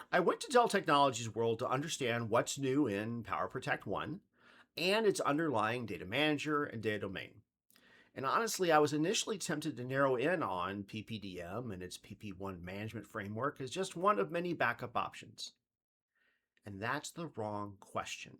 I went to Dell Technologies World to understand what's new in PowerProtect 1 and its underlying data manager and data domain. And honestly, I was initially tempted to narrow in on PPDM and its PP1 management framework as just one of many backup options. And that's the wrong question.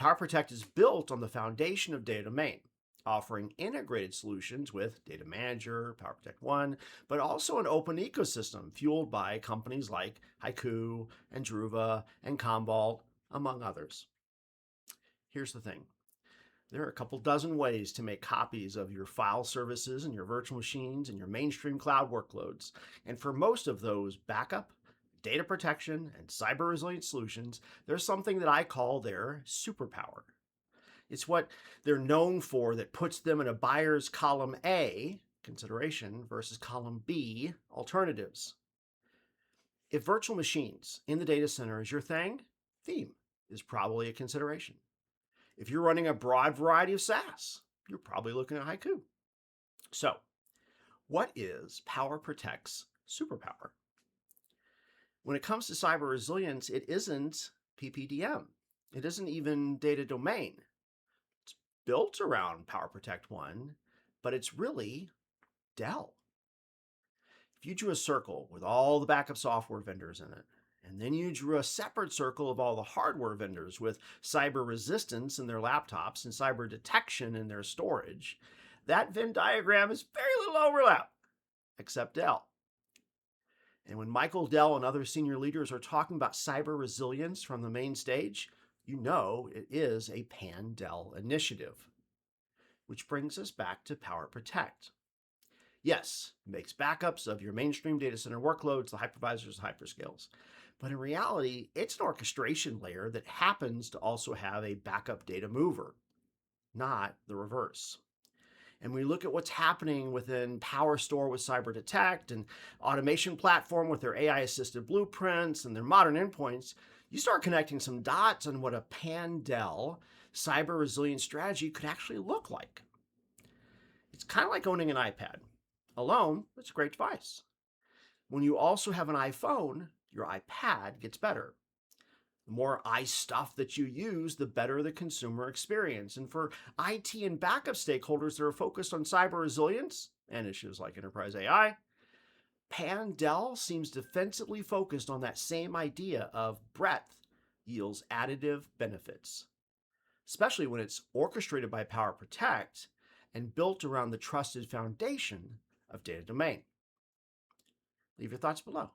PowerProtect is built on the foundation of data domain, offering integrated solutions with Data Manager, PowerProtect 1, but also an open ecosystem fueled by companies like Haiku and Druva and Commvault, among others. Here's the thing. There are a couple dozen ways to make copies of your file services and your virtual machines and your mainstream cloud workloads. And for most of those backup, data protection, and cyber resilient solutions, there's something that I call their superpower. It's what they're known for that puts them in a buyer's column A, consideration, versus column B, alternatives. If virtual machines in the data center is your thing, theme is probably a consideration. If you're running a broad variety of SaaS, you're probably looking at Haiku. So, what is PowerProtect's superpower? When it comes to cyber resilience, it isn't PPDM. It isn't even data domain. It's built around PowerProtect 1, but it's really Dell. If you drew a circle with all the backup software vendors in it, and then you drew a separate circle of all the hardware vendors with cyber resistance in their laptops and cyber detection in their storage, that Venn diagram is very little overlap, except Dell. And when Michael Dell and other senior leaders are talking about cyber resilience from the main stage, you know it is a pan-Dell initiative. Which brings us back to PowerProtect. Yes, it makes backups of your mainstream data center workloads, the hypervisors, hyperscales. But in reality, it's an orchestration layer that happens to also have a backup data mover, not the reverse. And we look at what's happening within PowerStore with Cyber Detect and automation platform with their AI-assisted blueprints and their modern endpoints, you start connecting some dots on what a pan-Dell cyber resilience strategy could actually look like. It's kind of like owning an iPad. Alone, it's a great device. When you also have an iPhone, your iPad gets better. The more iStuff that you use, the better the consumer experience. And for IT and backup stakeholders that are focused on cyber resilience and issues like enterprise AI, Dell seems defensively focused on that same idea of breadth yields additive benefits, especially when it's orchestrated by PowerProtect and built around the trusted foundation of data domain. Leave your thoughts below.